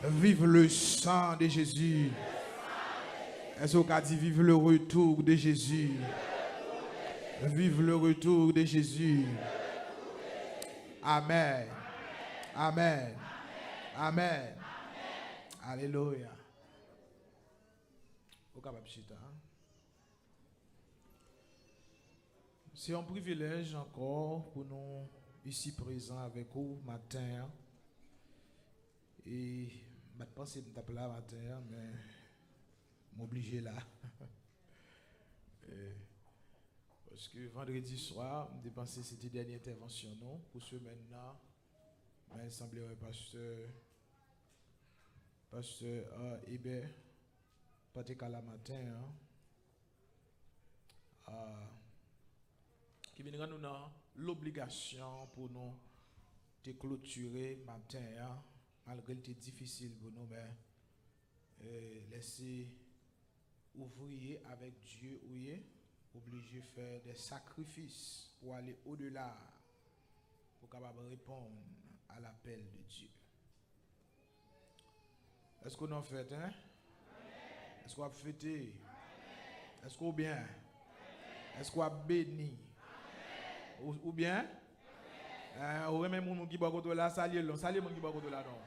Vive le sang de Jésus. Est-ce qu'on a dit vive le retour de Jésus? Vive le retour de Jésus. Amen. Amen. Amen. Alléluia. C'est un privilège encore pour nous ici présents avec vous matin. Et je pense que je suis là matin, mais m'obliger là. Parce que vendredi soir, je pensé c'était la dernière intervention non, pour ce maintenant. Mais il semblerait pasteur Hébert, pas de la matin. Qui viendra nous dans l'obligation pour nous de clôturer matin, malgré que c'est difficile pour nous, mais laisser ouvrir avec Dieu, obligé de faire des sacrifices pour aller au-delà, pour capable répondre à l'appel de Dieu. Est-ce qu'on en fait, hein? Est-ce qu'on a fêté? Est-ce qu'on bien? Est-ce qu'on a béni? Ou bien? Ou même les gens qui sont là, salut les gens qui sont là, non?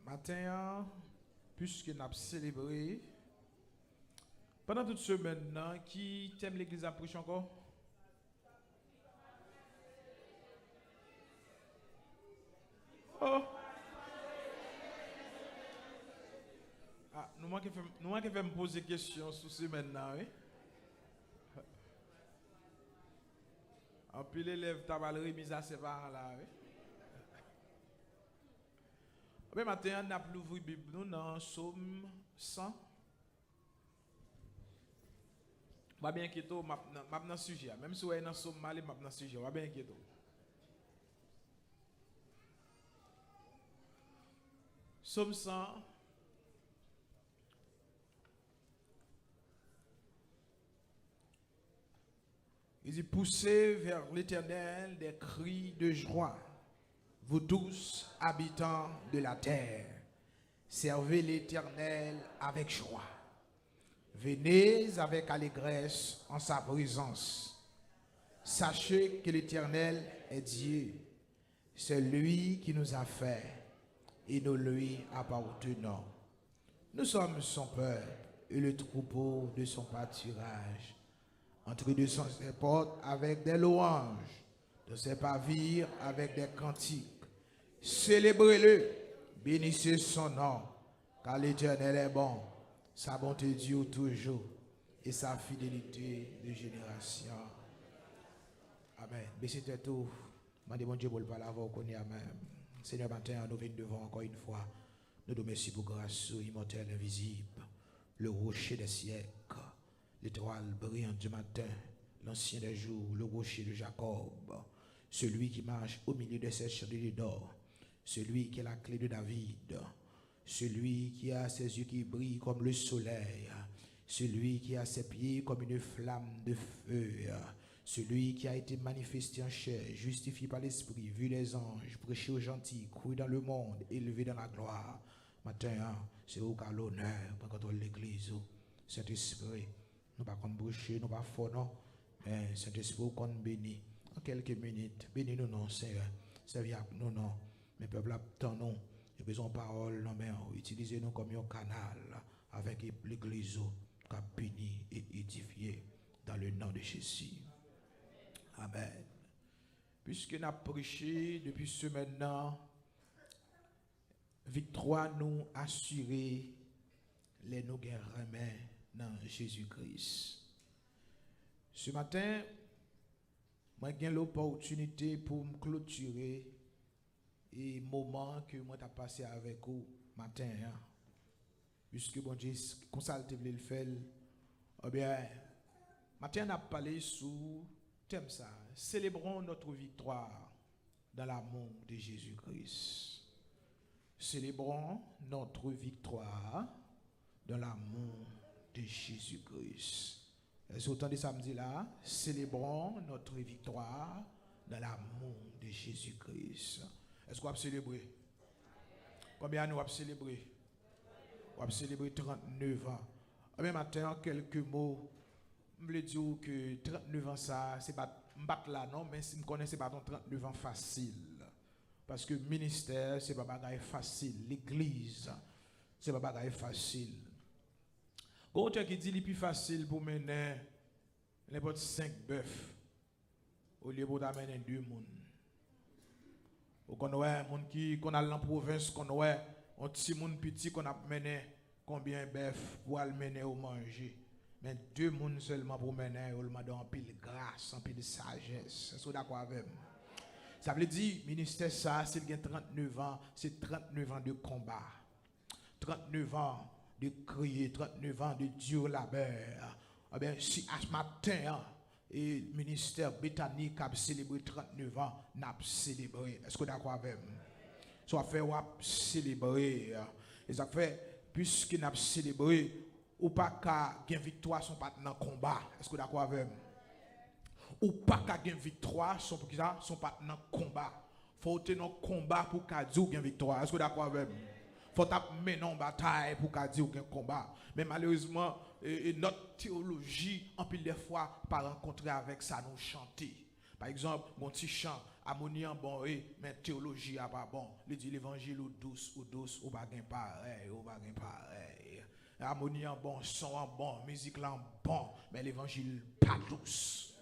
Matin, puisque nous avons célébré, pendant toute semaine, qui t'aime l'église approche encore? Oh! Nous manquons de me poser des questions sur ce maintenant, oui? En plus, l'élève t'a mal remis à ses parents là, oui? Mais maintenant, on a plus ouvert la Bible nous dans Somme 100. Je bien inquiété, je suis dans le sujet. Même si vous êtes dans Somme, je suis dans le sujet. Je bien inquiété. Somme 100. Il dit, poussez vers l'Éternel des cris de joie, vous tous habitants de la terre. Servez l'Éternel avec joie. Venez avec allégresse en sa présence. Sachez que l'Éternel est Dieu. C'est lui qui nous a fait et nous lui appartenons. Nous sommes son peuple et le troupeau de son pâturage. Entre de ses portes avec des louanges, de ses pavillons avec des cantiques. Célébrez-le, bénissez son nom, car l'Éternel est bon, sa bonté dure toujours et sa fidélité de génération. Amen. Baissez tout. Mandez mon Dieu pour le parler avant qu'on y amen. Seigneur, matin, nous venons devant encore une fois. Nous te remercions pour grâce immortelle, invisible, le rocher des siècles. L'étoile brillante du matin, l'ancien des jours, le rocher de Jacob, celui qui marche au milieu de ces chandeliers d'or, celui qui a la clé de David, celui qui a ses yeux qui brillent comme le soleil, celui qui a ses pieds comme une flamme de feu, celui qui a été manifesté en chair, justifié par l'Esprit, vu les anges, prêché aux gentils, cru dans le monde, élevé dans la gloire. Matin, c'est au cas l'honneur pour contrôler l'Église, cet esprit. Nous ne pas comme boucher, nous pas fort, non. Mais Saint-Esprit, qu'on bénit. En quelques minutes, bénis-nous, non, Seigneur. Servis nous, non. Mais peuple, attendons. Nous besoin de parole, non, mais utilisez-nous comme un canal avec l'Église qui a béni et édifié dans le nom de Jésus. Amen. Puisque nous avons prêché depuis ce maintenant, victoire nous assurer les nous remet dans Jésus-Christ. Ce matin, j'ai l'opportunité pour me clôturer et moment que moi t'ai passé avec vous matin. Puisque bon Dieu, comme ça le faire, Eh bien, maintenant, on a parlé sous thème ça. Célébrons notre victoire dans l'amour de Jésus-Christ. Célébrons notre victoire dans l'amour de Jésus-Christ. Est-ce que vous entendez samedi là? Célébrons notre victoire dans l'amour de Jésus-Christ. Est-ce qu'on va célébrer? Combien nous allons célébrer? On va célébrer 39 ans. Même matin, quelques mots. Je voulais dire que 39 ans, ça, c'est pas là, non, mais si je connais, c'est pas 39 ans facile. Parce que le ministère, c'est pas bagaille facile. L'église, c'est pas bagaille facile. Autre qui dit le plus facile pour mener n'importe 5 bœufs au lieu de d'amener 2 personnes. Ou qu'on a monde qui qu'on a dans la province, qu'on a un petit monde petit qu'on a mené combien de bœufs pour aller mener au manger. Mais 2 personnes seulement pour mener, on m'a donné un peu de grâce, un peu de sagesse. Est-ce que vous êtes d'accord avec moi? Ça veut dire, ministère ça, c'est 39 ans, c'est 39 ans de combat. 39 ans de crier, 39 ans de dur labeur. Eh bien, si à ce matin, et le ministère britannique a célébré 39 ans, n'a célébré. Est-ce que vous êtes d'accord avec moi? Ça fait célébrer. Et ça fait, puisqu'il n'a célébré, ou pas qu'à gagner victoire son pas dans le combat. Est-ce que vous êtes d'accord avec moi? Ou pas qu'à gagner victoire son pas dans le combat. Faut tenir un combat pour qu'à dire gagner victoire. Est-ce que vous êtes d'accord avec moi? Faut mener une bataille pour qu'à dire gagner combat. Mais malheureusement, notre théologie, en pile des fois, pas rencontrer avec ça nous chanter. Par exemple, mon petit chant, harmonie en bon, mais théologie a pas bon. Il dit l'évangile ou douce, ou pas gain pareil, ou pas gain pareil. Harmonie en bon, son en bon, musique en bon, mais l'évangile pas douce.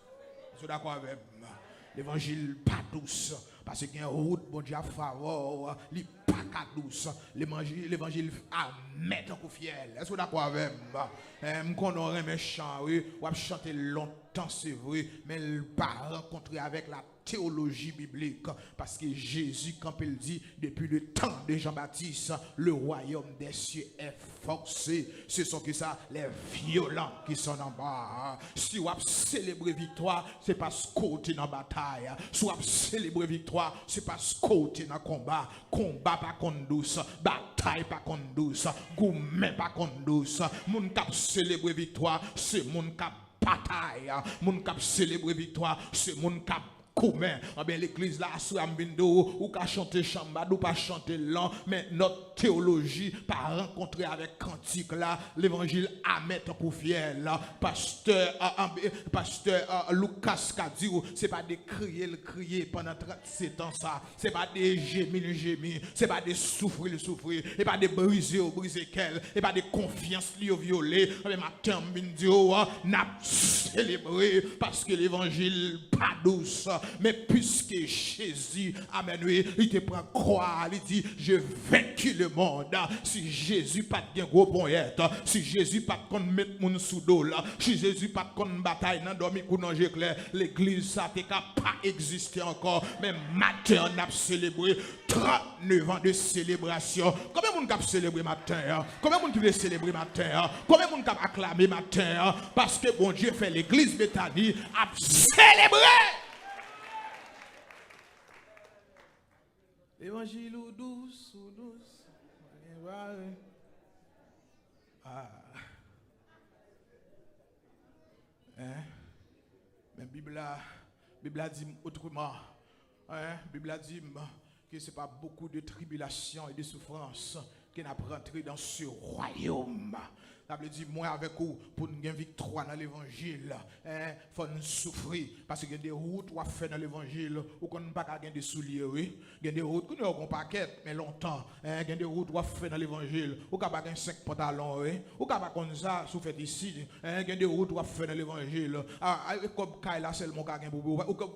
Vous êtes d'accord avec moi? L'évangile pas douce. Parce qu'il y a une route, bon Dieu, à favor, il pas douce. L'évangile à mettre en fiel. Est-ce que vous êtes d'accord avec moi? Je connais mes chants, oui, on va chanter longtemps, c'est vrai, mais il ne pas rencontrer avec la théologie biblique. Parce que Jésus, quand il dit, depuis le temps de Jean-Baptiste, le royaume des cieux est forcé. Ce sont que ça, les violents qui sont en bas. Si on célébrer victoire, c'est parce qu'on est dans la bataille. Si on célébrer victoire, c'est parce qu'on est dans le combat. Combat pas contre douce, bataille pas contre douce, gourmet pas contre douce. Moun kap célébrer victoire, c'est moun kap bataille. Moun kap célébrer victoire, c'est moun kap commun. Ben l'église là, sous Ambindo, ou qu'à chanter chambad, ou pas chanter lent, mais notre théologie, pas rencontrer avec cantique là, l'évangile à mettre pour fiel là. Pasteur Lucas Kadio, c'est pas de crier pendant 37 ans ça, c'est pas de gémir, c'est pas de souffrir, c'est pas de briser quel, c'est pas de confiance violer. Mais matin, Ambindo, n'a célébré parce que l'évangile pas douce. Mais puisque Jésus, amen, il te prend croix, il dit, je vaincu le monde. Si Jésus pas de gros poète, si Jésus pas de mettre mon sous dos là, si Jésus pas de bataille dans dormi ou dans clair, l'église ça t'est pas exister encore. Mais matin on a célébré 39 ans de célébration. Combien de monde qui a célébré matin? Combien de monde qui veut célébrer matin? Combien de monde qui a acclamé matin? Parce que bon Dieu fait l'église Bethany a célébré. Évangile ou douce. Ah. Mais Bible dit autrement. Bible dit que ce n'est pas beaucoup de tribulations et de souffrances qui n'a rentré dans ce royaume. Ça veut dire, moi avec vous, pour nous gagner victoire dans l'évangile, il faut nous souffrir. Parce qu'il y a des routes qu'on fait dans l'évangile, ou qu'on n'a pas gagner des souliers, oui. Il y a des routes qu'on n'a pas paquet, mais longtemps. Il y a des routes qu'on fait dans l'évangile, ou qu'on n'a pas 5 pantalons, oui. Ou qu'on n'a pas comme ça, sous fait ici. Il y a des routes qu'on fait dans l'évangile. Comme Kaila seulement qu'on a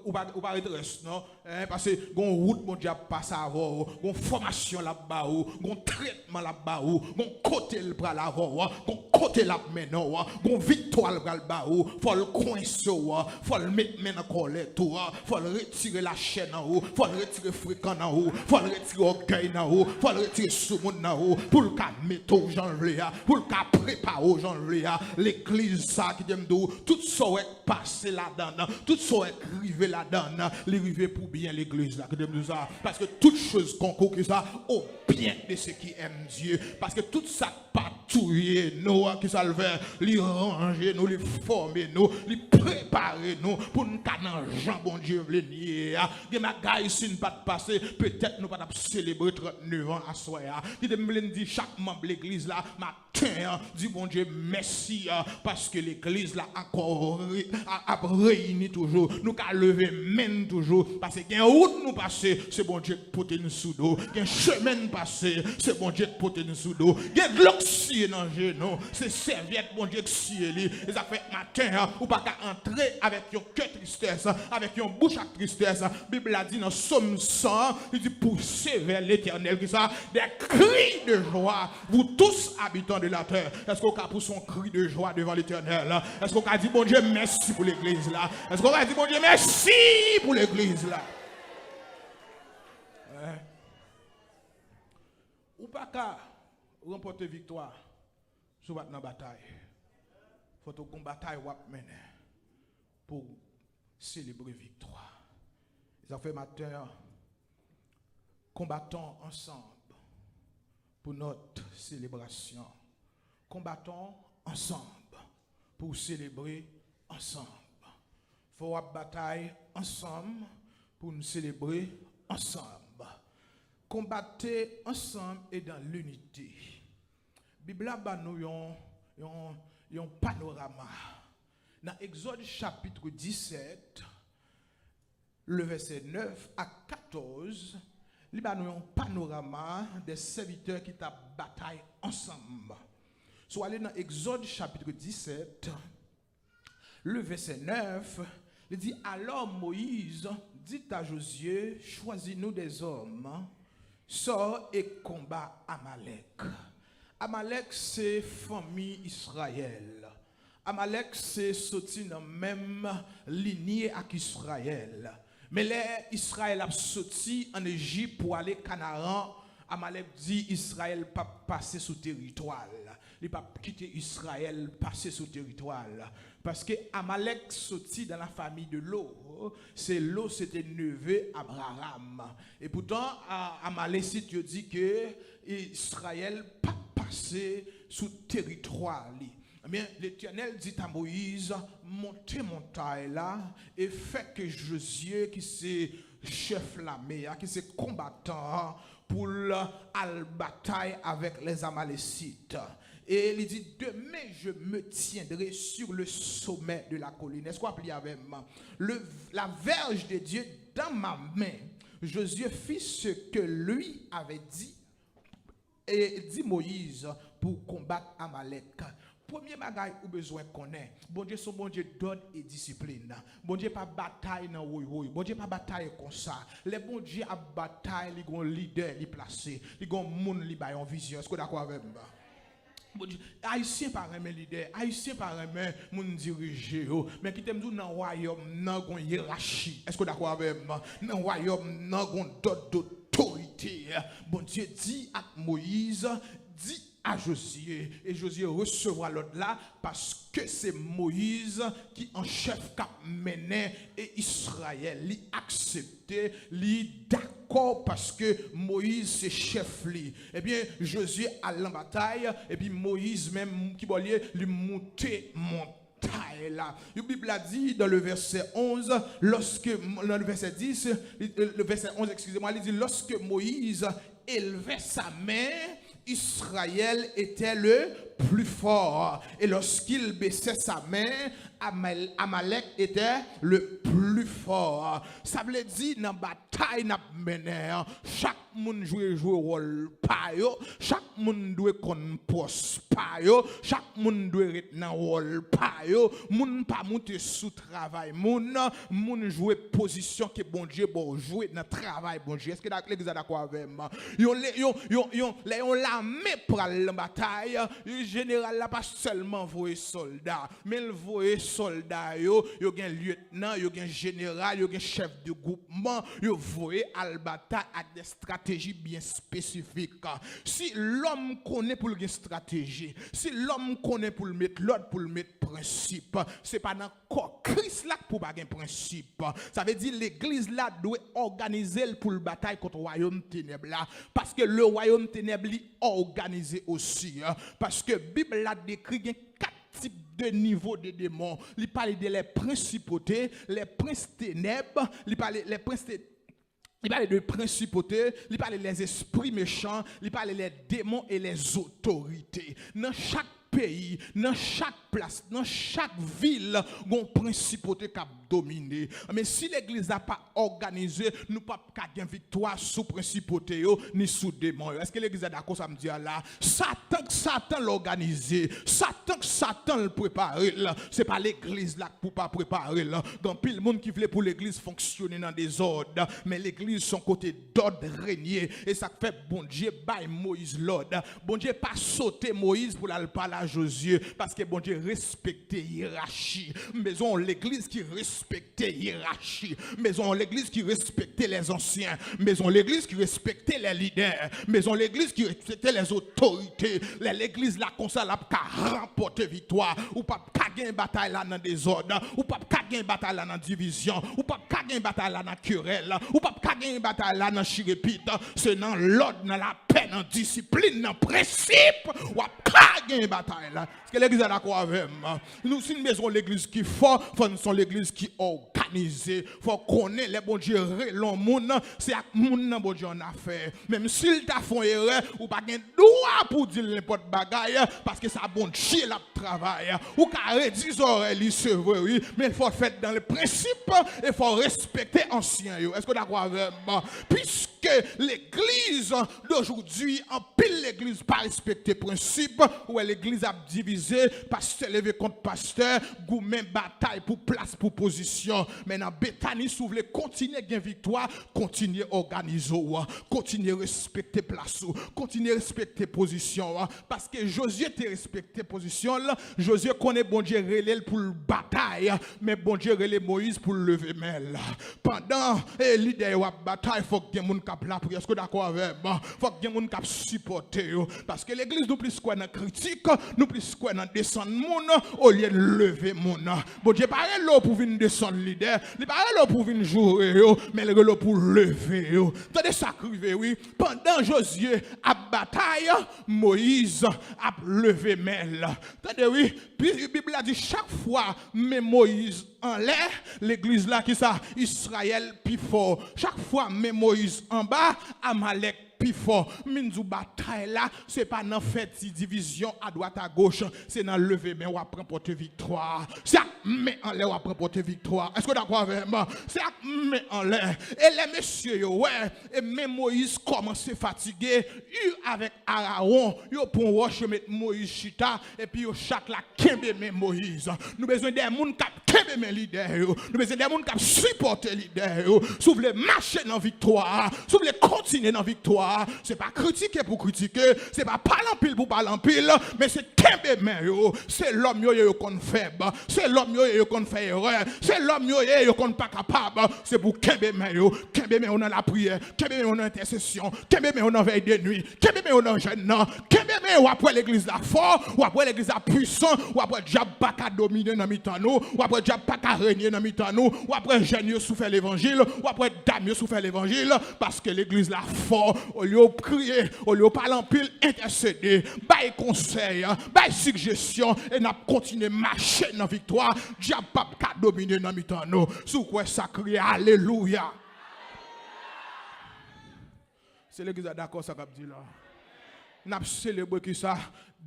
ou pas redresse, non? Parce que gon route, mon Dieu, passe avant, gon formation là-bas, gon traitement là-bas, gon côté le bras là-bas, gon côté la maintenant, gon victoire pral ba ou, faut le coincer ou, faut le mettre main en colère tout, faut le retirer la chaîne en haut, faut le retirer fréquent en haut, faut le retirer orgueil en haut, faut le retirer sous monde en haut pour le ca mettre aux gens là, pour le ca préparer aux gens là, l'église ça qui t'aime d'où tout ça est passé là-dedans, tout ça est arrivé là-dedans, l'arrivé pour bien l'église là qui t'aime ça parce que toute chose concourt que ça au bien de ceux qui aiment Dieu parce que tout ça pas touiller nous qui ça le fait li ranger nous li former nous li préparer nous pour nous canan Jean bon Dieu veut nier des bagailles si nous pas passer peut-être nous pas célébrer 39 ans à soir qui me dit chaque membre de l'église là matin dit bon Dieu merci parce que l'église là encore a réuni toujours nous ca lever main toujours parce que gain route nous passer c'est bon Dieu pour nous sous dos gain chemin passer c'est bon Dieu pour nous sous dos gain l'oxy dans genou c'est serviette bon Dieu qui li et ça fait matin ou pas qu'à entrer avec un cœur tristesse avec une bouche à tristesse Bible a dit dans Somme 100 il dit poussez vers l'Éternel qui ça des cris de joie vous tous habitants de la terre est-ce qu'on a poussé un cri de joie devant l'Éternel est-ce qu'on a dit bon Dieu merci pour l'église là est-ce qu'on a dit bon Dieu merci pour l'église là ou pas qu'à remporter victoire sur votre bataille. Il faut qu'on bataille pour célébrer victoire. Ça fait matin, combattons ensemble pour notre célébration. Combattons ensemble pour célébrer ensemble. Il faut bataille ensemble pour nous célébrer ensemble. Combattez ensemble et dans l'unité. Bible a nous un panorama. Dans Exode chapitre 17, le verset 9 à 14, il a nous un panorama des serviteurs qui t'a bataille ensemble. Soit aller dans Exode chapitre 17, le verset 9, il dit alors Moïse dit à Josué, choisis-nous des hommes, sors et combat Amalek. Amalek c'est famille Israël. Amalek c'est sorti dans même lignée avec Israël. Mais les Israël a sorti en Égypte pour aller Canaan. Amalek dit Israël pas passer sous territoire. Il pas quitter Israël passer sous territoire. Parce que Amalek sorti dans la famille de l'eau. C'est l'eau, c'était neveu Abraham. Et pourtant, Amalek dit que Israël pas passer sous territoire. Eh bien, l'Éternel dit à Moïse, montez montagne là et fait que Josué, qui c'est chef l'armée, qui c'est combattant, pour la bataille avec les Amalécites. Et il dit, demain je me tiendrai sur le sommet de la colline. Est-ce qu'on plie avec moi? La verge de Dieu dans ma main. Josué fit ce que lui avait dit et dit Moïse pour combattre Amalek. Premier bagage ou besoin connaît. Bon Dieu son bon Dieu d'ordre et discipline. Bon Dieu pas bataille dans oui. Bon Dieu pas bataille comme ça. Les bon Dieu a bataille, li gon leader li placé, li gon moun li ba yon vision. Est-ce que d'accord avec moi? Bon Dieu, haïtien par un leader, haïtien par un moun diriger mais qui t'aime dans royaume nan gon hiérarchie. Est-ce que d'accord avec moi? Dans royaume nan gon d'autorité. Bon Dieu dit à Moïse, dit à Josué, et Josué recevra l'ordre là parce que c'est Moïse qui en chef cap mené et Israël li accepté, li d'accord parce que Moïse c'est chef li. Eh bien Josué a la bataille et puis Moïse même qui bollier lui monter là. La Bible a dit dans le verset 11, dans le verset 10, le verset 11, excusez-moi, il dit lorsque Moïse élevait sa main, Israël était le plus fort. Et lorsqu'il baissait sa main, Amalek était le plus fort. Ça veut dire dans la bataille n'a mené, chaque monde joue rôle pa yo, chaque monde doit kon poste pa yo, chaque monde doit être dans rôle pa yo, monde pas monter sous travail, monde jouer position que bon Dieu bon jouer dans travail bon Dieu. Est-ce que l'église est d'accord avec moi? Yon l'armée pour la bataille, l'église générale là pas seulement voyer soldats, mais le voyer soldats yo gen lieutenant, yo gen général, yo gen chef de groupement, yo voyer à la bataille avec des stratégies bien spécifiques. Si l'homme connaît pour le stratégie, si l'homme connaît pour le mettre l'ordre, pour le mettre principe, c'est pas dans corps Christ là pour pas un principe. Ça veut dire l'église là doit organiser pour le bataille contre le royaume ténèbres là, parce que le royaume ténèbres est organisé aussi, parce que Bible là décrit 4 types de niveaux de démons. Il parle de les principautés, les princes ténèbres, il parle les princes il parle de principautés, il parle des esprits méchants, il parle des démons et les autorités. Dans chaque pays, dans chaque place, dans chaque ville, il y a une principauté qui a dominé. Mais si l'église n'a pas organisé, nous ne pouvons pas gagner victoire sous principauté ni sous démons. Est-ce que l'église est d'accord ça me dit là? Satan l'organisé, Satan le préparé. Ce n'est pas l'église là pour pas préparer. Donc, pile monde qui voulait pour l'église fonctionner dans des ordres, mais l'église son côté d'ordre régner. Et ça fait bon Dieu bail Moïse l'ordre. Bon Dieu pas sauter Moïse pour aller parler à Josué, parce que bon Dieu respectait hiérarchie. Maison l'église qui respectait hiérarchie. Maison l'église qui respectait les anciens. Maison l'église qui respectait les leaders. Maison l'église qui respectait les autorités. L'église là comme ça là pour remporter victoire. Ou pas gagner bataille là dans désordre. Ou pas gagner bataille là dans division. Ou pas gagner bataille là dans querelle. Ou pas gagner bataille là dans chirépite. C'est dans l'ordre, dans la paix, dans la discipline, dans le principe. Ou pas gagner bataille là. Est-ce que l'église est d'accord avec moi? Nous, si nous maison l'église qui fort, nous sommes l'église qui organisée. Il faut connaître les bons dieux, l'homme, c'est à moun bon Dieu en affaire. Même s'il t'a fait erreur, ou pas de droit pour dire n'importe bagaille, parce que ça bon Dieu la travail. Ou carré 10 oreilles, c'est vrai, oui, mais il faut faire dans le principe, il faut respecter anciens. Est-ce que d'accord avec moi? Puisque l'église d'aujourd'hui, en pile l'église pas respecter principe, où l'église a divisé, pasteur levé contre pasteur, gourmet bataille pour place, pour position. Mais dans Bethany, si vous voulez continuer à gagner victoire, continuez à organiser, continuez à respecter place, continuez à respecter position. Parce que Josué te respecté position, Josué connaît bon Dieu relève pour la bataille, mais bon Dieu relève Moïse pour le lever mêle. Pendant l'idée de la bataille, il faut que les gens qui la prière. Est-ce que d'accord avec moi? Il faut que les gens qui supportent. Parce que l'église nous plus quoi dans critique, nous plus quoi dans descendre monde au lieu de lever monde. Bon Dieu pas là pour venir descendre leader, il pas là pour venir jouer, mais il est là pour lever. Tandis ça crivé oui, pendant Josué a bataille, Moïse a levé mêle. Tandis oui, puis la Bible a dit chaque fois mais Moïse en l'air, l'église là qui ça Israël plus fort. Chaque fois mais Moïse en bas, Amalek plus fort. Minzou bataille là, c'est pas dans fait division à droite à gauche, c'est dans lever mais on va remporter victoire. C'est mais en l'air on va remporter victoire. Est-ce que d'accord avec moi? C'est mais en l'air. Et les messieurs ouais, et même Moïse commence à fatiguer, avec Aaron, yo pour roche mettre Moïse chita et puis yo chaque la kembe mais Moïse. Nous besoin des monde qui kembe mais leader. Nous besoin des monde qui supporter leader. Si vous voulez marcher dans victoire, si vous voulez continuer dans victoire, c'est pas critiquer pour critiquer, c'est pas parler en pile pour parler en pile, mais c'est kembe mais yo, c'est l'homme yo qu'on faible, c'est l'homme yo qu'on fait erreur, c'est l'homme yo qu'on pas capable, c'est pour kembe mais on a la prière, kembe mais on a intercession, kembe mais on a veille de nuit, kembe mais on a jeûne, kembe mais ou après l'église la fort, ou après l'église la puissant, ou après diable pas qu'à dominer dans mitan nous, ou après diable pas qu'à régner dans mitan nous, ou après jeune yo souffert l'évangile, ou après dame yo souffert l'évangile, parce que l'église la fort, au lieu de crier, au lieu de parler en pile, intercéder, bail conseil, bail suggestion, et n'a continué à marcher dans la victoire, diable pas qu'à dominer dans mitan nous, sous quoi ça crie alléluia. C'est l'église d'accord ça qu'a dit là. Nous avons célébré qui ça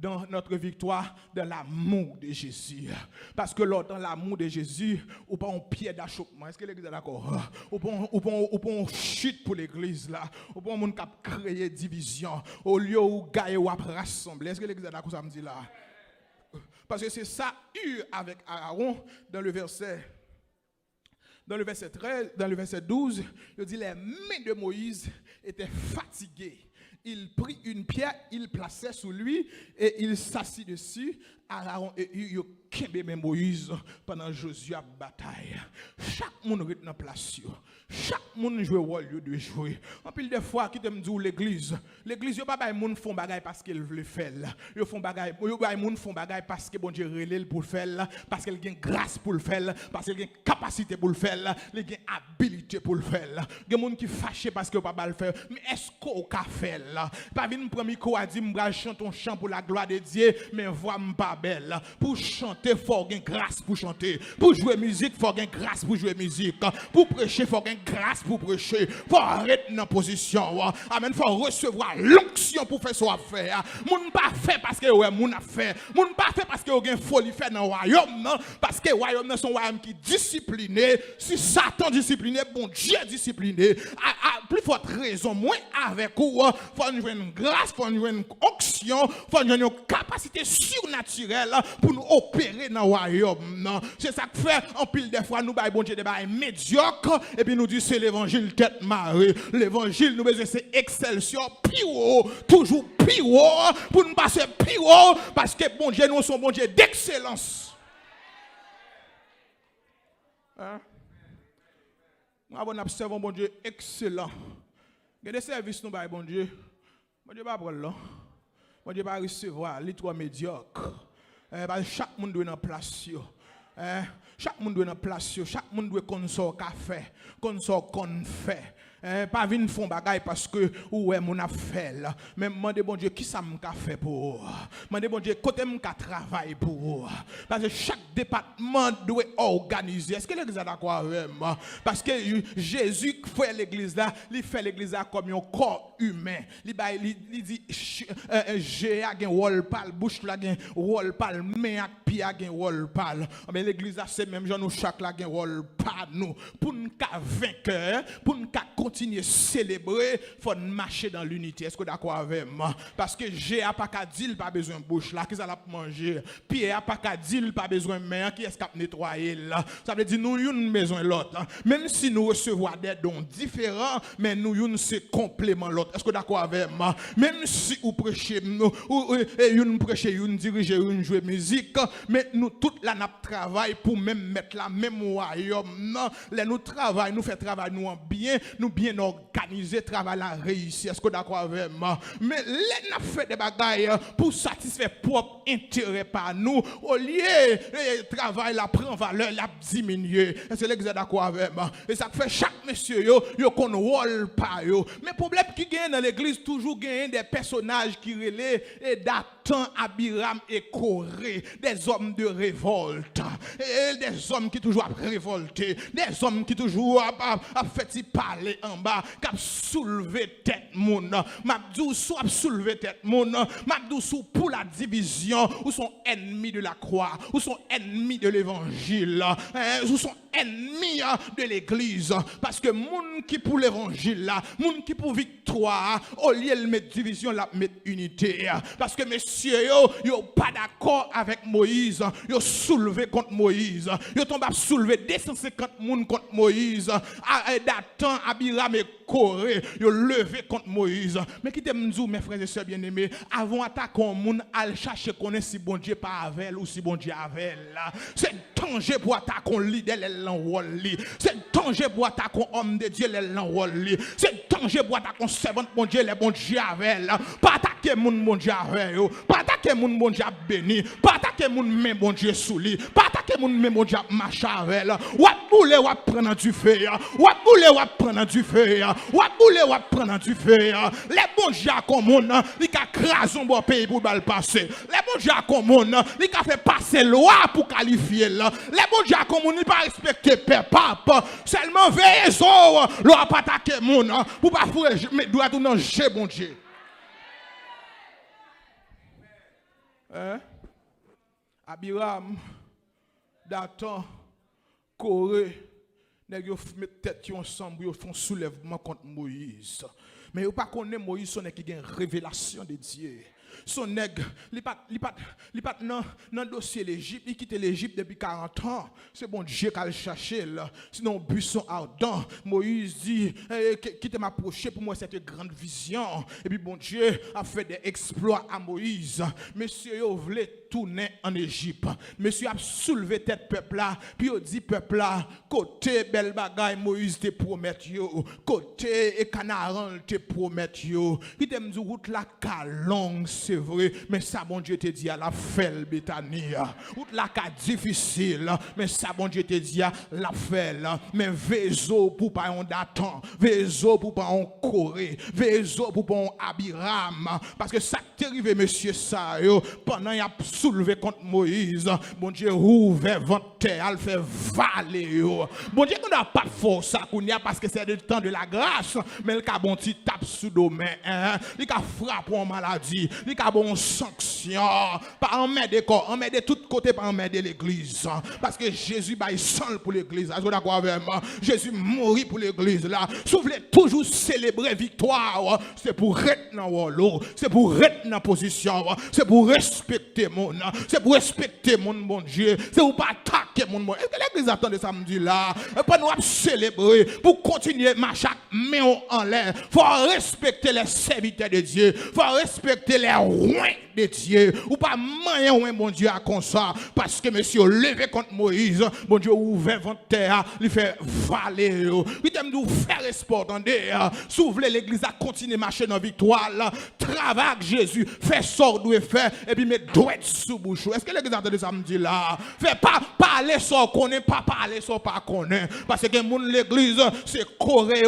dans notre victoire, dans l'amour de Jésus. Parce que là, dans l'amour de Jésus, on pas un pied d'achoppement. Est-ce que l'église est d'accord? On pas un chute pour l'église là. On pas un monde qui a créé division. Au lieu où gagner ou rassembler. Est-ce que l'église est d'accord ça me dit là? Parce que c'est ça eu avec Aaron dans le verset 13, dans le verset 12, il dit les mains de Moïse étaient fatiguées. il prit une pierre, il plaçait sous lui et il s'assit dessus. Aaron et Hur kembe Moïse pendant Josué a bataille. Chaque monde est dans place. Chaque monde joue rôle de jouer. En pile de fois qui t'aime dire l'église yo pas bay moun font bagay parce qu'il veut faire. Yo font bagay, yo bay moun font bagay parce que bon Dieu relève pour le faire, parce qu'il gagne grâce pour le faire, parce qu'il gagne capacité pour le faire, il gagne habilité pour le faire. Il y a moun qui fâché parce que pas le faire. Mais est-ce qu'on ka faire là? Pas vinn prendre micro a dit m'bral chanter un chant pour la gloire de Dieu, mais voix m'pas belle. Pour chanter faut gagne grâce pour chanter. Pour jouer musique faut gagne grâce pour jouer musique. Pour prêcher faut gagne grâce pour prêcher. Faut arrêter dans position. Amen, faut recevoir l'onction pour faire son affaire. Moun pas fait parce que ouais moun a fait. Moun pas fait parce que vous avez folie fait dans le royaume, non? Parce que le royaume c'est un royaume qui est discipliné. Si Satan discipliné, bon Dieu discipliné. À plus forte raison, moins avec vous, faut nous une grâce, faut nous une onction, faut nous une capacité surnaturelle pour nous opérer dans le royaume. C'est ça que fait en pile des fois nous bail bon Dieu des bail médiocre et puis nous dit c'est l'évangile tête marée. L'évangile nous besoin c'est excelsion pio, toujours pio pour nous passer pio parce que bon Dieu nous sommes bon Dieu d'excellence. Hein? Nous avons observé bon Dieu excellent. Il y a des services nous bail bon Dieu. Bon Dieu pas prendre là. Bon Dieu pas recevoir les trois médiocres. Chaque monde doit dans place. Chaque monde doit dans place. Chaque monde doit qu'on sort café, qu'on sort qu'on fait. Pas venir font bagaille parce que ouais mon affaire mais demandez bon Dieu qui ça m'a fait pour demandez bon Dieu côté m'a travail pour parce que chaque département doit organiser. Est-ce que l'église est d'accord avec moi? Parce que Jésus fait l'église là, il fait l'église là comme un corps humain. Il dit j'ai a un rôle parle bouche là un rôle parle main ak pied a un rôle parle. Mais l'église là c'est même genre nous chaque là un rôle par nous pour nous vainqueur, pour nous continuer à célébrer, il faut marcher dans l'unité. Est-ce que d'accord avec moi? Parce que j'ai pas qu'à dire, pas besoin de bouche là, qui ça l'a manger. Pierre pas qu'à dire, pas besoin de main, qui est-ce qu'a nettoyer là. Ça veut dire nous une maison l'autre. Même si nous recevons des dons différents, mais nous une c'est complément l'autre. Est-ce que d'accord avec moi? Même si vous prêchez, ou une prêcher, une diriger, une jouer musique, mais nous toute la nappe travail pour même mettre la même royaume. Non, là nous travail, nous fait travail nous en bien, nous bien organisé, travail à réussir. Est-ce que d'accord avec moi? Mais les n'a fait des bagailles pour satisfaire propre intérêt par nous. Au lieu de travail la prend valeur, la diminue. Est-ce que l'exemple d'accord avec moi? Et ça fait chaque monsieur yo qu'on rôle pas yo. Mais problème qui gagne dans l'église toujours gagne des personnages qui relaient et Dathan, Abiram et Corée, des hommes de révolte, et des hommes qui toujours révolté, des hommes qui toujours a fait parler en bas, qui a soulevé tête moun. Mabdou sou a soulevé tête moun. Mabdou sou pour la division, ou sont ennemis de la croix, ou sont ennemis de l'évangile, ou sont ennemis de l'église. Parce que moun qui pour l'évangile là, moun qui pour victoire, au lieu de mettre division, la mettre unité. Parce que messieurs yo pas d'accord avec Moïse, yo soulevé contre Moïse. Yo tombé à soulever 250 moun contre Moïse. Dathan, Abiram et Corée, yo levé contre Moïse. Mais qui t'aime dire mes frères et sœurs bien-aimés, avant attaquer un moun, al chercher connaître si bon Dieu pas avec ou si bon Dieu avec là. C'est danger pour attaquer un leader l'enrôle. C'est danger pour attaquer un homme de Dieu l'enrôle. C'est danger pour attaquer un servant bon Dieu les bon Dieu avec là. Pas attaquer moun bon Dieu avec yo, pas attaquer moun bon Dieu béni, pas attaquer moun mais bon Dieu sous lui, pas attaquer moun mais bon Dieu marche avec là. Ou boule ou prendre du feu, ou boule ou prendre du feu, ou boule ou prendre du feu. Les bons dieux comme moun, ils ka crason bon pays pour bal passer. Les bons dieux comme moun, ils ka fait passer loi pour qualifier là. Les bons dieux comme moun, ils pas respecter père pape, seulement veillez loi pas attaquer moun pour pas fouer mais doit tout dans chez bon Dieu. Abiram, Dathan, Corée, ils mettent tête ensemble, ils font soulèvement contre Moïse. Mais ils ne connaissent pas Moïse, qui a une révélation de Dieu. Son nègre, il pas dans le dossier l'Égypte, il quitte l'Égypte depuis 40 ans. C'est bon Dieu qui a le cherché là. Sinon, buisson ardent. Moïse dit, quitte m'approcher pour moi cette grande vision. Et puis bon Dieu a fait des exploits à Moïse. Monsieur, vous voulez tourner en Égypte. Monsieur a soulevé tête peuple là, puis il dit peuple là, côté belle bagaille Moïse te promet yo, côté et Canaran te promet yo. Il te dit route la ka longue, c'est vrai, mais ça bon Dieu te dit à la fait Béthania. Route la ka difficile, mais ça bon Dieu te dit à la fait. Mais vezo pour pas on Datan, vezo pour pas on Corée, vezo pour pas on Abiram, parce que ça t'est arrivé monsieur ça yo, pendant y a soulevé contre Moïse, bon Dieu ouvert ventre, elle fait valer yo. Bon Dieu qu'on n'a pas de force ça qu'on y a parce que c'est le temps de la grâce, mais le cas bon petit tape sous domaine, il a frappé en maladie, il a bon sanction, pas emmerder corps, emmerder tout côté, pas emmerder l'église, parce que Jésus baille seul pour l'église. Est-ce que d'accord avec moi? Jésus mourit pour l'église là. Si vous voulez toujours célébrer victoire, c'est pour être dans l'eau, c'est pour être dans position, c'est pour respecter mon, c'est pour respecter mon bon Dieu, c'est pour pas attaquer mon bon. Est-ce que l'église attend de samedi là? Pas nous célébrer pour continuer marcher main en l'air. Faut respecter les serviteurs de Dieu, faut respecter les rois de Dieu, ou pas moyen bon Dieu à comme ça, parce que monsieur levé contre Moïse, bon Dieu ouvert votre terre, il fait valer, il t'aime nous faire espoir, attendez, si vous voulez l'église à continuer à marcher dans victoire, travaille avec Jésus, fait sort d'où faire, et puis met doigt sous bouche. Est-ce que l'église attend de samedi là? Fait pas parler sans connaître, pas parler sans pas connaître, parce que l'église c'est Corée,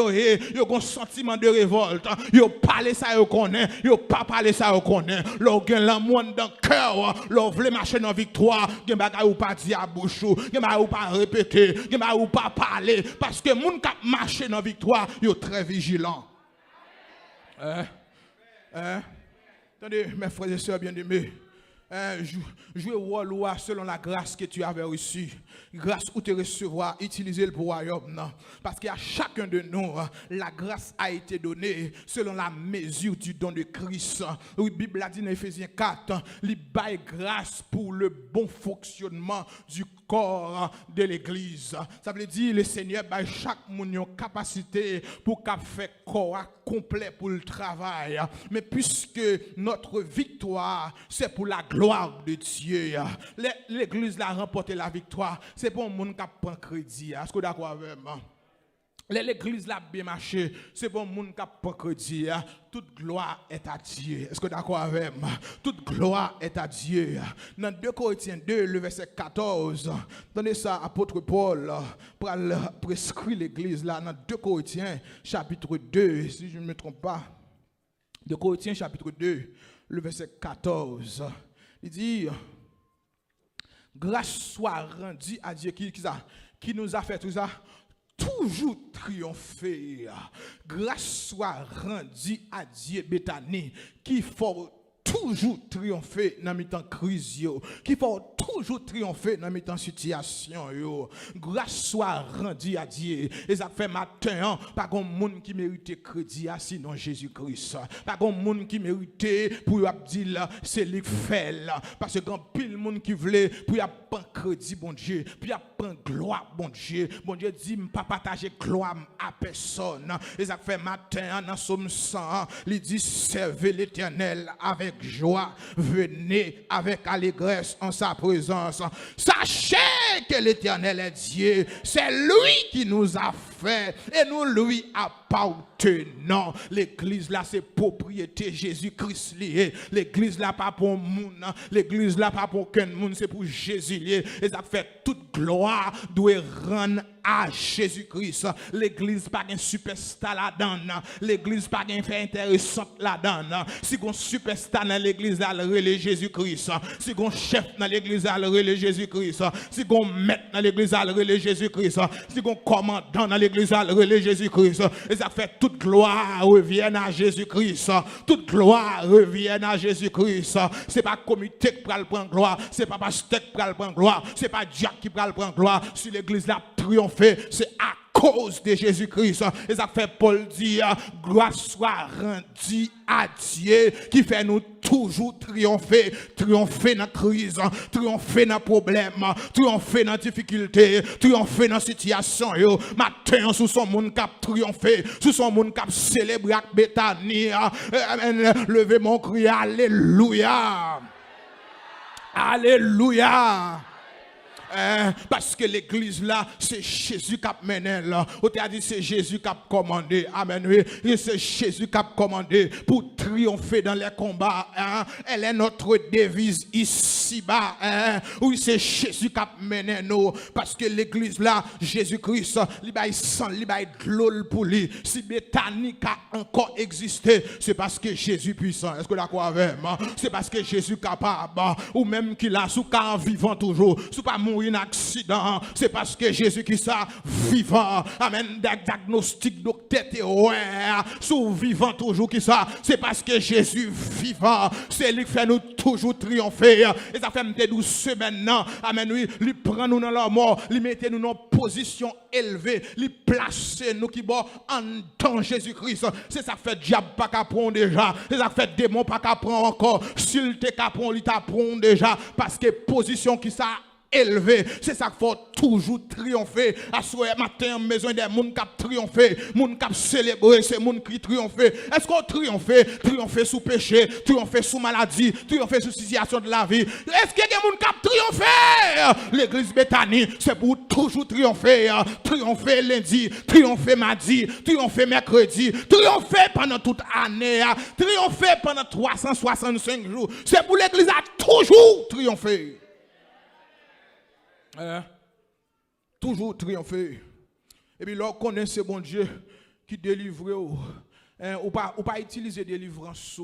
il y a un sentiment de révolte, il y a parlé ça, il connaît, il y a pas parlé ça, il connaît, l'amour dans le cœur, l'on veut marcher dans la victoire, il n'y a pas dire à bouche, il n'y a pas répéter, il n'y a pas parler, parce que les gens qui marchent dans la victoire, ils sont très vigilants. Attendez, mes frères et sœurs bien-aimés, jouer rôle selon la grâce que tu avais reçue. Grâce où tu recevras, utiliser le royaume. Parce qu'à chacun de nous, la grâce a été donnée selon la mesure du don de Christ. La Bible a dit dans Ephésiens 4, il baille grâce pour le bon fonctionnement du corps de l'église. Ça veut dire le Seigneur baille chaque monde une capacité pour qu'il fasse corps complet pour le travail. Mais puisque notre victoire, c'est pour la gloire de Dieu. L'église a remporté la victoire. C'est pour un monde qui prend crédit. Est-ce que vous êtes d'accord avec moi? L'église l'a bien marché, c'est pour le monde qui prend crédit. Toute gloire est à Dieu. Est-ce que vous êtes d'accord avec moi? Toute gloire est à Dieu. Dans 2 Corinthiens 2, le verset 14, donnez ça à apôtre Paul pour prescrire l'église là. Dans 2 Corinthiens chapitre 2, si je ne me trompe pas. 2 Corinthiens chapitre 2, le verset 14. Il dit, grâce soit rendue à Dieu qui nous a fait tout ça, toujours triompher. Grâce soit rendue à Dieu, Béthanie, qui faut toujours triompher dans mes temps crise, qui faut toujours triompher dans mes temps situation. Grâce soit rendue à Dieu. Et ça fait matin, pas de monde qui mérite crédit sinon Jésus-Christ. Pas de monde qui mérite pour dire c'est lui qui fait. Parce que quand pile monde qui voulait pour prendre crédit, bon Dieu, puis prendre gloire, bon Dieu. Bon Dieu dit, je ne pas partager gloire à personne. Et ça fait matin, dans Somme 100, il dit, servez l'Éternel avec joie, venez avec allégresse en sa présence. Sachez que l'Éternel est Dieu, c'est lui qui nous a fait et nous lui appartenons. L'église là c'est propriété Jésus-Christ lié. L'église là pas pour monde, l'église là pas pour aucun monde, c'est pour Jésus lié. Et ça fait toute gloire doit rendre à Jésus-Christ. L'église pas un superstar là-dedans. L'église pas un fait intéressante là-dedans. Si on superstar dans l'église là, le relais Jésus-Christ. Si on chef dans l'église là, le relais Jésus-Christ. Si on maître dans l'église là, le relais Jésus-Christ. Si on commandant dans l'église là, le relais Jésus-Christ. Et ça fait toute gloire revienne à Jésus-Christ. Toute gloire revienne à Jésus-Christ. C'est pas comité qui prend prendre gloire, c'est pas pasteur qui prend prendre gloire, c'est pas Dieu qui prend prendre gloire. Si l'église là triomphe, c'est à cause de Jésus-Christ. Et ça fait Paul dire, gloire soit rendue à Dieu qui fait nous toujours triompher dans la crise, triompher dans le problème, triompher dans la difficulté, triompher dans la situation. Matin, sous son monde qui a triomphé, sous son monde qui a célébré avec Bethanie. Levez mon cri, alléluia. Alléluia. Parce que l'église là, c'est Jésus qui a mené là. On t'a dit c'est Jésus qui a commandé. Amen. Oui, c'est Jésus qui a commandé pour triompher dans les combats. Elle est notre devise ici-bas. Oui, c'est Jésus qui a mené nous. Parce que l'église là, Jésus-Christ, il va sang, il va de l'eau pour lui. Si Bethanie a encore existé, c'est parce que Jésus est puissant. Est-ce que d'accord avec moi? C'est parce que Jésus est capable. Ou même qu'il a sous en vivant toujours. Sous pas mourir un accident, c'est parce que Jésus qui ça vivant. Amen. Diagnostic docteur ouais, sous vivant toujours qui ça, c'est parce que Jésus vivant. C'est lui qui fait nous toujours triompher. Et ça fait me douce maintenant. Amen. Oui, lui prend nous dans la mort, lui mettez nous dans position élevée, lui place nous qui bon en temps Jésus-Christ. C'est ça fait diable pas qu'à prendre déjà. C'est ça fait démon pas qu'à prendre encore. S'il te qu'apprend, il t'apprend déjà parce que position qui ça élevé, c'est ça qu'il faut toujours triompher. À ce matin, maison des gens qui triomphé, des gens qui célébré, c'est des gens qui triomphé. Est-ce qu'on triomphe? Triompher sous péché, triompher sous maladie, triompher sous situation de la vie. Est-ce qu'il y a des gens qui triomphé? L'église Bethanie, c'est pour toujours triompher. Triompher lundi, triompher mardi, triompher mercredi, triompher pendant toute année, triompher pendant 365 jours. C'est pour l'église à toujours triompher. Toujours triompher. Et puis là, on connaît ce bon Dieu qui délivre. Ou pas utiliser délivrance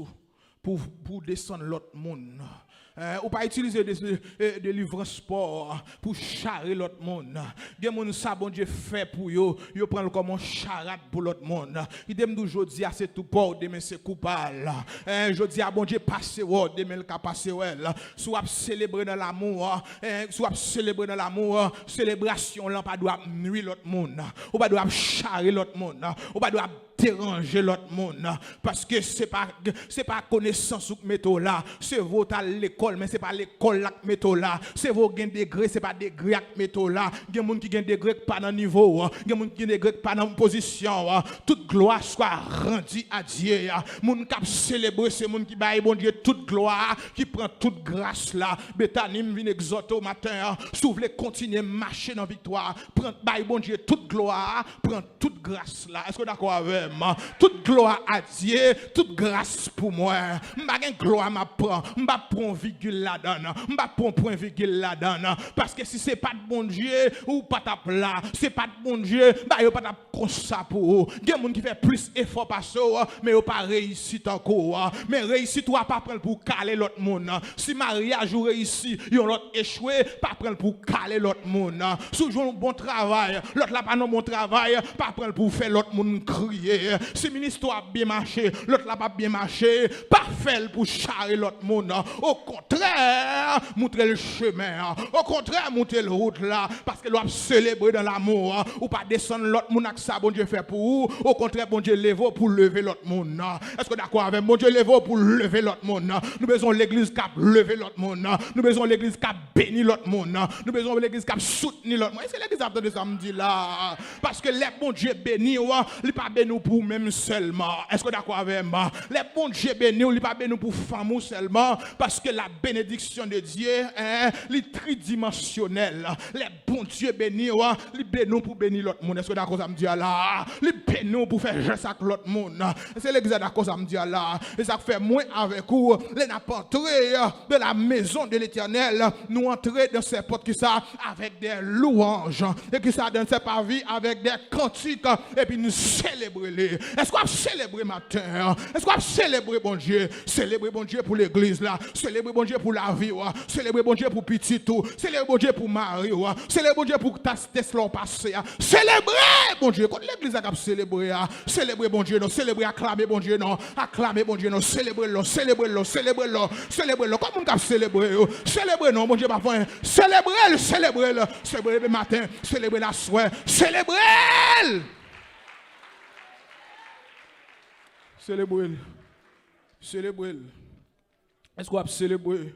pour descendre l'autre monde. Ou pas utiliser des livres sport pour charrer l'autre monde. Des gens ça bon Dieu fait pour yo prend comme un charade pour l'autre monde. Il dem aujourd'hui c'est tout port demain c'est coupable. Aujourd'hui bon Dieu passer demain le ca passer soit célébrer dans l'amour, soit célébrer dans l'amour, célébration là pas doit nuire l'autre monde. Ou pas doit charrer l'autre monde. Ou pas doit déranger l'autre monde parce que c'est pas connaissance ou méthode là, c'est votre à l'école mais c'est pas l'école là méthode là, c'est vos gain degré c'est pas degré avec méthode là, il y a monde qui gain degré pas dans niveau, il y a monde qui gain degré pas dans position, toute gloire soit rendue à Dieu. Monde qui célébrer c'est monde qui baille bon Dieu toute gloire, qui prend toute grâce là. Bethanie vient exhorter au matin, si vous voulez continuer marcher dans victoire, prend baille bon Dieu toute gloire, prend toute grâce là. Est-ce que d'accord avec toute gloire à Dieu, toute grâce pour moi. M'pa gen gloire m'a prend, m'pa prend virgule là-dedans, m'pa prend point virgule là-dedans parce que si c'est pas de bon Dieu ou pas ta là, c'est pas de bon Dieu, bah yo pas ta comme ça pour. Il y a des gens qui fait plus effort par ça mais yo pas réussi encore. Mais réussir toi pas prendre pour caler l'autre monde. Si mariage ou réussi, yon l'autre échoué, pas prendre pour caler l'autre monde. Si jou un bon travail, l'autre là pas non bon travail, pas prendre pour faire l'autre monde crier. Si le ministre a bien marché, l'autre n'a pas bien marché, pas fait pour charrer l'autre monde. Au contraire, montrer le chemin. Au contraire, montrer le route là, parce que l'on célébrer dans l'amour. Ou pas descendre l'autre monde avec ça, bon Dieu fait pour vous. Au contraire, bon Dieu lève pour lever l'autre monde. Est-ce que d'accord avec bon Dieu lève pour lever l'autre monde? Nous besoin l'église qui a levé l'autre monde. Nous besoin l'église qui a béni l'autre monde. Nous besoin l'église qui a soutenu l'autre monde. Est-ce que l'église a entendu samedi là? Parce que les bon Dieu béni, il pas béni pour même seulement. Est-ce que d'accord avec moi? Les bons Dieu bénis, il pas béni pour femme seulement parce que la bénédiction de Dieu est tridimensionnelle. Les bons Dieu bénis, il bénis pour bénir l'autre monde. Est-ce que d'accord ça me dit là? Il bénis pour faire juste avec l'autre monde. C'est l'église d'accord ça me dit là. Et ça fait moins avec vous. Les n'a pas entré de la maison de l'Éternel, nous entrer dans ces portes qui ça avec des louanges et qui ça dans ces parvis avec des cantiques et puis nous célébrer. célébrer? Est-ce qu'on va célébrer matin? Est-ce qu'on va célébrer bon Dieu? Célébrer bon Dieu pour l'église là. Célébrer bon Dieu pour la vie. Célébrer bon Dieu pour petit tout. Célébrer bon Dieu pour Marie. Célébrer bon Dieu pour ta Tesla passé. Célébrer bon Dieu. Quand l'église a célébré. Célébrer bon Dieu. Non. Célébrer, acclamer bon Dieu. Non. Acclamer bon Dieu. Non. Célébrer le. Célébrer le. Célébrer le. Célébrer le. Comment on a célébré? Célébrer non. Bon Dieu pas faire. Célébrer le. Célébrer le. Célébrer le matin. Célébrer la soirée. Célébrer. Célébrer. Célébrer. Est-ce qu'on va célébrer?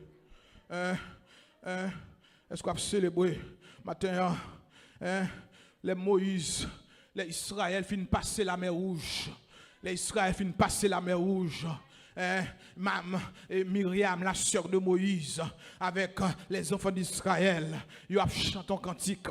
Est-ce qu'on va célébrer? Matin, les Moïse, les Israël finissent passer la mer Rouge. Les Israël finissent passer la mer Rouge. Myriam, la sœur de Moïse, avec les enfants d'Israël, ils ont chanté un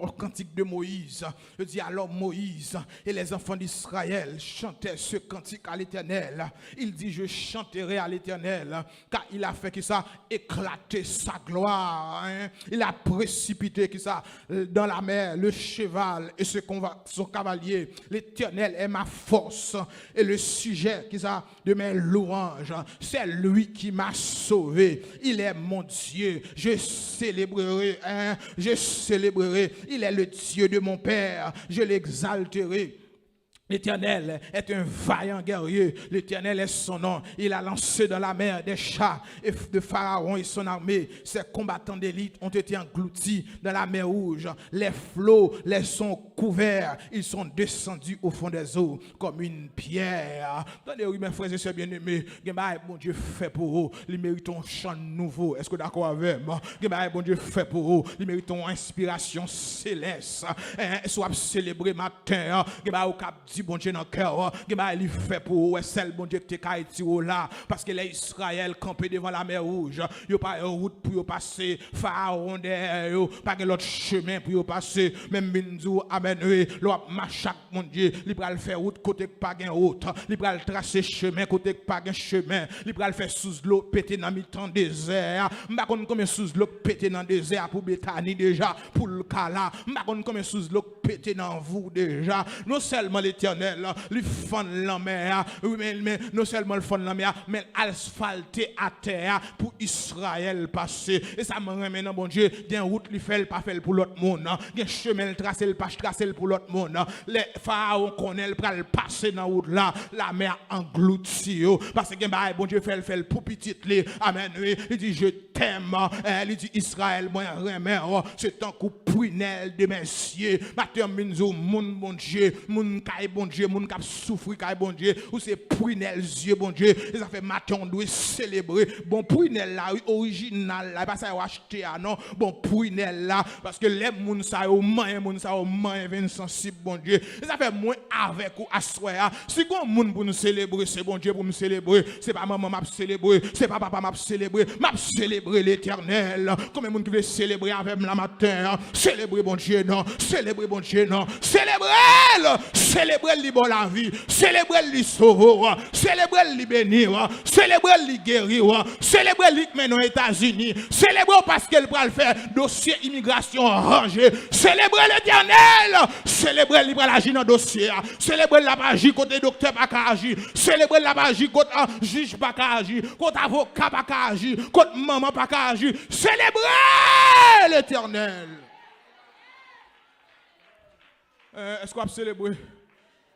cantique de Moïse. Je dis alors Moïse et les enfants d'Israël chantaient ce cantique à l'Éternel. Il dit je chanterai à l'Éternel car il a fait que ça éclater sa gloire. Il a précipité que ça dans la mer le cheval et son cavalier. L'Éternel est ma force et le sujet qui ça de mes louanges. C'est lui qui m'a sauvé. Il est mon Dieu. Je célébrerai. Je célébrerai. Il est le Dieu de mon Père. Je l'exalterai. L'Éternel est un vaillant guerrier. L'Éternel est son nom. Il a lancé dans la mer des chars et de Pharaon et son armée. Ses combattants d'élite ont été engloutis dans la mer Rouge. Les flots les sont couverts. Ils sont descendus au fond des eaux comme une pierre. Attendez, oui, mes frères et sœurs bien-aimés, bon Dieu fait pour eux. Ils méritent un chant nouveau. Est-ce que d'accord avec moi? Bon Dieu fait pour eux. Ils méritent une inspiration céleste. Soit célébrer matin. Au cap bon Dieu dans le cœur, il fait pour celle bon Dieu qui est là, parce que les Israël campés devant la mer Rouge, il n'y a pas une route pour passer, Pharaon derrière, pas de l'autre chemin pour passer, même Minzou, amen, l'autre machac mon Dieu, il va faire route côté pas de route, il va tracer chemin côté pas de chemin, il va faire sous l'eau péter dans le temps désert, je ne sais pas combien sous l'eau péter dans le désert pour Bethany déjà, pour le Kala, je ne sais pas combien sous l'eau péter dans vous déjà, non seulement l'Éternel, lui fond la mer, mais non seulement le fond la mer, mais asphalté à terre pour Israël passer. Et ça me remet dans bon Dieu, il y a une route qui fait pas fait pour l'autre monde, il y a un chemin tracé le pas tracé pour l'autre monde. Les pharaons connaissent le passer dans route là, la mer engloutit parce que bon Dieu fait pour petit les amen. Il dit je t'aime, il dit Israël moi remets, c'est un coup prunelle de messieurs. Matin minzo mon bon Dieu, mon caille bon Dieu, mon cap souffrir caille bon Dieu, ou c'est prunelle yeux bon Dieu. Et ça fait matin on doit célébrer bon prunelle là original là, pas ça acheter non, bon prunelle là parce que les moun ça au moins sensible bon Dieu. Et ça fait moins avec ou assoir. Si gon moun pour nous célébrer, c'est bon Dieu pour me célébrer. C'est pas maman m'a célébrer, c'est pas papa m'a célébrer l'Éternel. Combien moun qui veut célébrer avec la matin, célébrer bon Dieu non, célébrer bon Dieu non, célébrer li bon la vie, célébrer li sauver, célébrer li bénir, célébrer li guérir, célébrer li mener aux États-Unis, célébrer parce qu'elle va le faire dossier immigration rangé, célébrer l'Éternel, célébrer li va agir dans dossier, célébrer la magie côté docteur pas agir, célébrer la magie côté juge pas agir, côté avocat pas agir, côté maman pas agir, célébrer l'Éternel. Est-ce qu'on va célébrer?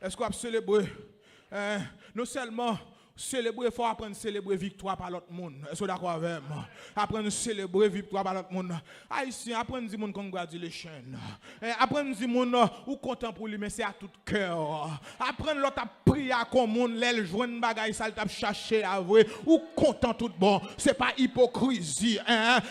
Est-ce qu'on va célébrer? Non seulement célébrer, il faut apprendre à célébrer victoire par l'autre monde. Est-ce que vous êtes d'accord avec moi? Apprendre à célébrer victoire par l'autre monde. Haïtien, apprendre à dire congratulations. Apprendre à dire ou content pour lui, mais c'est à tout cœur. Apprendre l'autre à prier comme monde, l'aile joindre bagaille, ça t'a cherché à vrai, ou content tout bon. C'est pas hypocrisie,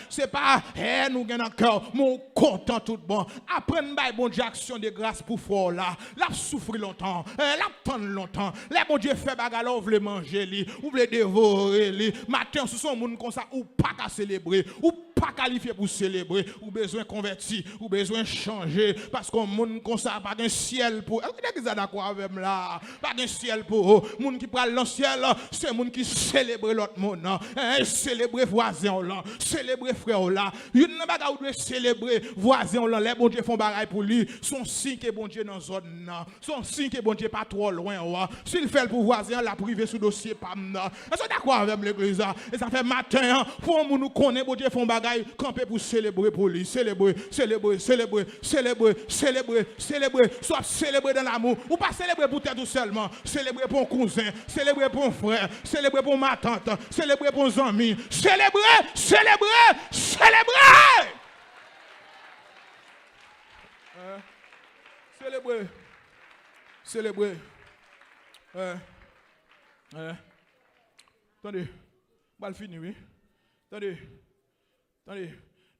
c'est pas nous gagnons cœur, mais content tout bon. Apprendre à bon Dieu action de grâce pour fort là. L'a souffrir longtemps, l'a tendre longtemps. Les bon Dieu fait bagaille, on veut manger. Ou voulez dévorer li matin ce sont monde comme ça ou pas qu'à célébrer ou pas pas qualifié pour célébrer, ou besoin converti, ou besoin changer, parce qu'on monde comme ça, pas un ciel pour. Est-ce que vous êtes d'accord avec moi là? Pas un ciel pour eux. Monde qui parle dans le ciel, c'est monde qui célèbre l'autre monde. Célébrer voisin là, célébrer frère là. Il n'a pas de célébrer voisin là, les bon Dieu font bagaille pour lui. Son signe que bon Dieu dans zone là. Son signe que bon Dieu pas trop loin. S'il fait pour voisin, la privé sous dossier pas là. Est-ce que d'accord avec l'église? Et ça fait matin, pour nous connaître bon Dieu font bagaille, camper pour célébrer pour lui, célébrer. Soit célébrer dans l'amour, ou pas célébrer pour toi tout seulement, célébrer pour un cousin, célébrer pour un frère, célébrer pour ma tante, célébrer pour un ami, célébrer. Célébrer. Attendez, mal fini, oui. Attendez.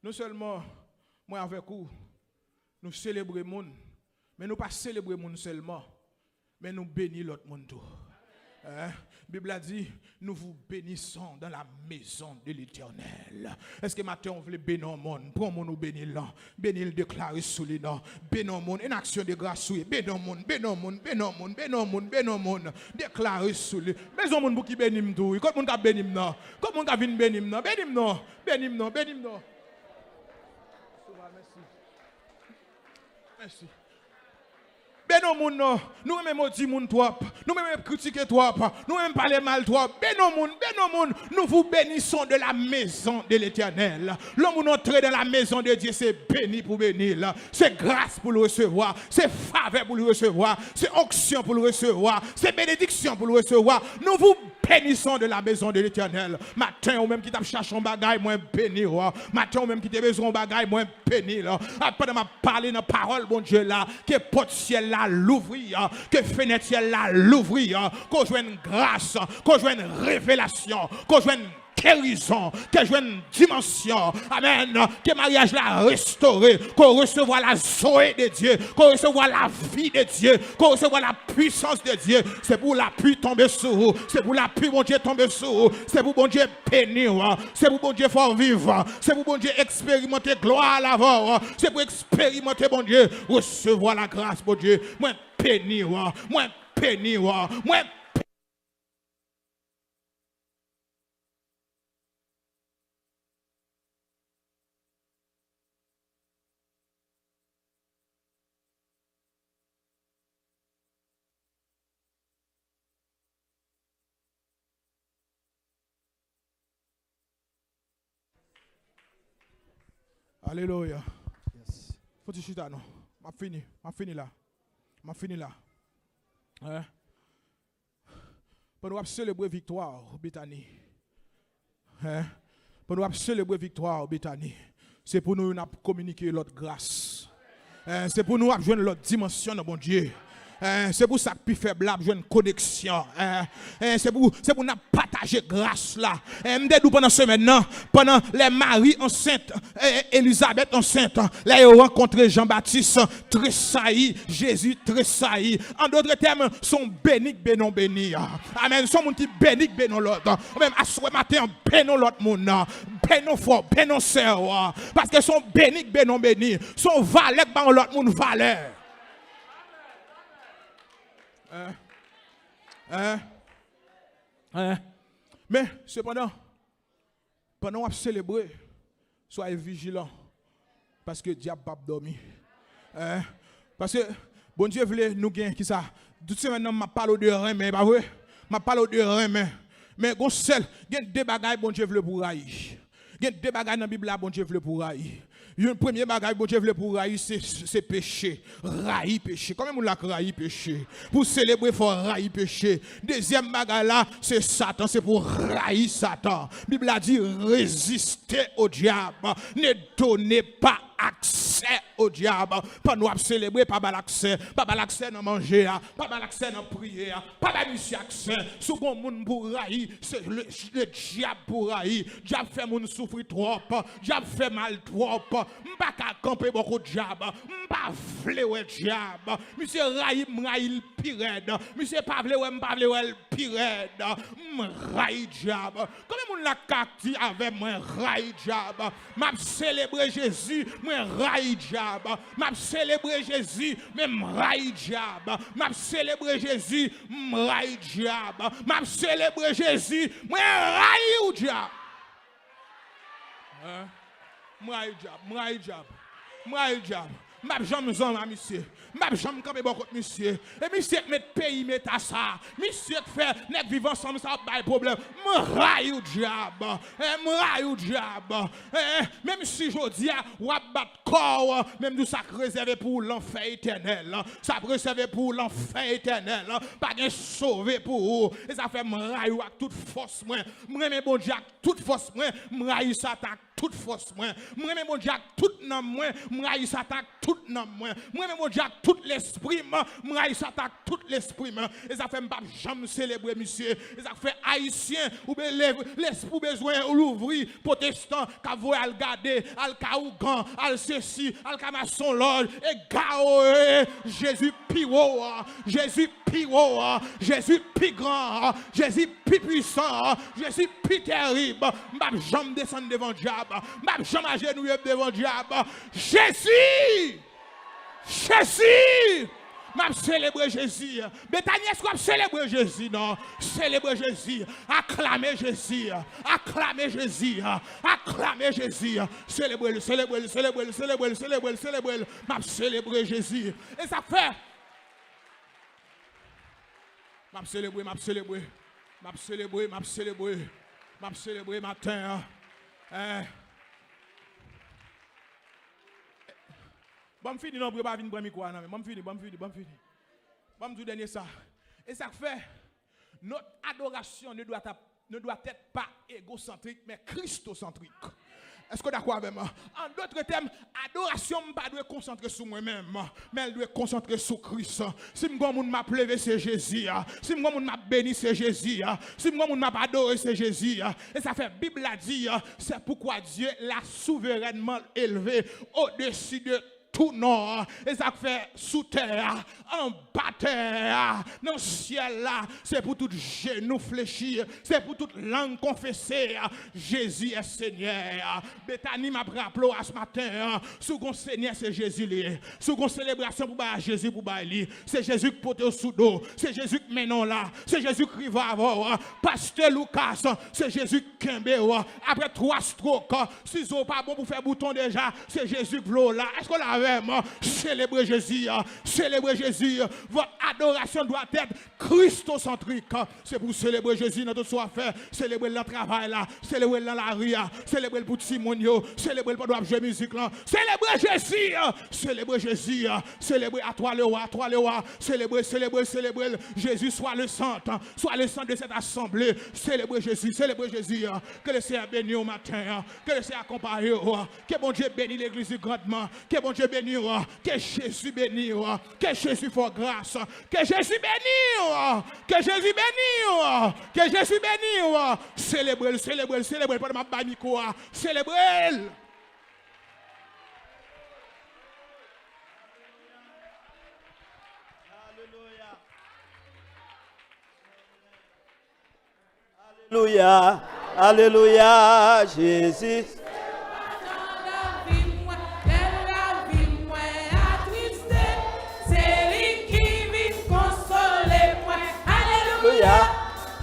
Non seulement, moi avec vous, nous célébrons le monde, mais nous pas célébrer le monde seulement, mais nous bénissons l'autre monde tout. La Bible a dit, nous vous bénissons dans la maison de l'Éternel. Est-ce que matin on veut bénir le monde? Pour nous bénir là. Bénir le déclarer sous les dents. Bénir le monde. Une action de grâce. Bénir le monde. Déclarer sous les. Mais on monde qui bénit tout. Quand on bénit non. Quand on vient bénir non. Bénir non. Merci. Bénon moun non, nous même maudit moun toi, nous même critiquer toi, nous même parler mal toi. Bénon moun, nous vous bénissons de la maison de l'Éternel. L'homme entré dans la maison de Dieu, c'est béni pour bénir, c'est grâce pour le recevoir, c'est faveur pour le recevoir, c'est onction pour le recevoir, c'est bénédiction pour le recevoir. Nous vous bénissons de la maison de l'Éternel. Matin ou même qui t'a cherché un bagage, moi béni. Matin ou même qui t'a besoin un bagage, moi béni. Après m'a parlé dans la parole, bon Dieu là, que porte ciel là l'ouvrir, que fenêtre ciel là l'ouvrir, qu'on joigne grâce, qu'on joigne révélation, qu'on joigne guérison, que joigne une dimension, amen, que mariage là restauré, qu'on reçoit la joie de Dieu, qu'on reçoit la vie de Dieu, qu'on reçoit la puissance de Dieu. C'est pour la pluie tomber sur vous, c'est pour la pluie bon Dieu tomber sur vous, c'est pour bon Dieu bénir, c'est pour bon Dieu fort vivre, c'est pour bon Dieu expérimenter gloire à l'avant, c'est pour expérimenter bon Dieu recevoir la grâce bon Dieu. Moi bénir, moi Alléluia. Yes. Faut-il chuter non? M'a fini là. Pour nous célébrer victoire, Bethany. Pour nous célébrer victoire, Bethany. C'est pour nous communiquer l'autre grâce. C'est pour nous joindre l'autre dimension de mon Dieu. C'est pour ça que plus faible a besoin de connexion. C'est pour nous partager grâce là. M'dedou pendant semaine pendant les maris enceintes, Elisabeth enceinte, là ils ont rencontré Jean-Baptiste tressailli, Jésus tressailli. En d'autres termes, sont bénis bénon béni. Amen. Sont monde qui bénis bénon l'autre. Même à ce matin bénon l'autre monde. Bénon fort, bénon sœur parce que sont bénis bénon béni. Sont valeur par l'autre monde valeur. Mais cependant, pendant qu'on célébrer, soyez vigilants. Parce que le diable n'a pas dormi. Parce que bon Dieu voulait nous gagner qui ça. Tout ce maintenant, je parle de rien, mais pas vrai. Je parle de rien, mais il y a deux bagages bon Dieu voulait pour railler. Il y a deux bagages dans la Bible bon Dieu voulait pour railler. Le premier bagage bon Dieu voulait pour railler, c'est péché. Railler péché. Comment on l'a railler péché? Pour célébrer, il faut railler péché. Deuxième bagage là, c'est Satan. C'est pour railler Satan. La Bible a dit, résistez au diable. Ne donnez pas accès au diable. Pas nous célébrer, pas l'accès dans manger, pas l'accès dans prier, pas la musique accès. Sous bon monde pour railler, c'est le diable pour railler. Diable fait moun souffrir trop, diable fait mal trop. M'pas qu'à camper beaucoup de diable, m'pas vle ouais diable. Monsieur raille le pirate, monsieur pas vle ouais m'pas vle ouais le pirate. M'raille diable. Comment moun la cacti avec moi raille diable. M'a célébrer Jésus, moi raille diable. M'a célébrer Jésus, même raille diable. M'a célébrer Jésus, m'raille diable. M'a célébrer Jésus, moi raille ou diable. M'raille diable. M'raille diable. M'a jamais zan monsieur. M'a jamais campé beaucoup monsieur. Et monsieur met pays met à ça. Monsieur fait net vivre ensemble ça pas de problème. M'raille ou diable. M'raille ou diable. Même si je dis ou bat corps même tout ça réservé pour l'enfer éternel. Ça réservé pour l'enfer éternel. Pas de sauver pour vous. Et ça fait m'raille ou avec toute force moi. M'aime bon Dieu avec toute force moi. M'raille ça avec toute force moi. M'aime bon Dieu avec toute nom moi. M'raille ça avec toute nom moi. M'aime bon Dieu avec tout l'esprit moi. M'raille ça avec tout l'esprit moi. Et ça fait m'pas jamais célébrer monsieur. Et ça fait haïtien ou l'esprit besoin ou l'ouvrir protestant qu'a voyer al garder al kaougan al ceci al kamasson loge et gaoé Jésus piwo Jésus piwo Jésus pi grand Jésus pi puissant Jésus pi terrible m'pas jamais descendre devant diable m'pas jamais agenouiller devant diable Jésus m'a célébrer Jésus. Bethany, est-ce qu'on va célébrer Jésus? Non. Célébrer Jésus. Acclamer Jésus. Acclamer Jésus. Acclamer Jésus. Célébrer. M'a célébrer Jésus. Et ça fait. M'a célébrer matin. Bon fini non pour pas venir prendre micro non mais bon fini. Bon tout dernier ça. Et ça fait notre adoration ne doit être pas égocentrique mais christocentrique. Est-ce que d'accord avec moi? En d'autres termes, adoration ne doit pas concentrer sur moi-même, mais elle doit concentrer sur Christ. Si je m'a pleuvé, c'est Jésus. Si je m'a béni, c'est Jésus. Si je m'a adoré, c'est Jésus. Et ça fait, la Bible a dit, c'est pourquoi Dieu l'a souverainement élevé au-dessus de tout nom, et ça fait sous terre, en bas terre, dans le ciel là, c'est pour tout genou fléchi, c'est pour toute langue confessée, Jésus est Seigneur. Bethany m'a rappelé à ce matin, sous mon Seigneur c'est Jésus lié, sous mon célébration pour Jésus pour bailler, c'est Jésus qui porte au sous-dos, c'est Jésus qui menon là, c'est Jésus qui va avoir, Pasteur Lucas, c'est Jésus qui kembe, après 3 strokes, si c'est pas bon pour faire bouton déjà, c'est Jésus qui v'lò là. Est-ce qu'on l'a célébrer Jésus, votre adoration doit être christocentrique. C'est pour célébrer Jésus dans tout soit fait, célébrer le travail là, célébrer dans la rue, célébrer le petit Simonio, célébrer pendant jouer musique là, célébrer Jésus, célébrer à toi le roi, célébrer Jésus soit le centre de cette assemblée, célébrer Jésus, que le Seigneur bénisse au matin, que le Seigneur accompagne, que bon Dieu bénisse l'église grandement, que bon Dieu bénisse, que Jésus bénisse, que Jésus fasse grâce, que Jésus bénisse, célébrer, pas de ma banico, célébrer. Alléluia, alléluia, Jésus.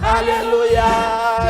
Alléluia,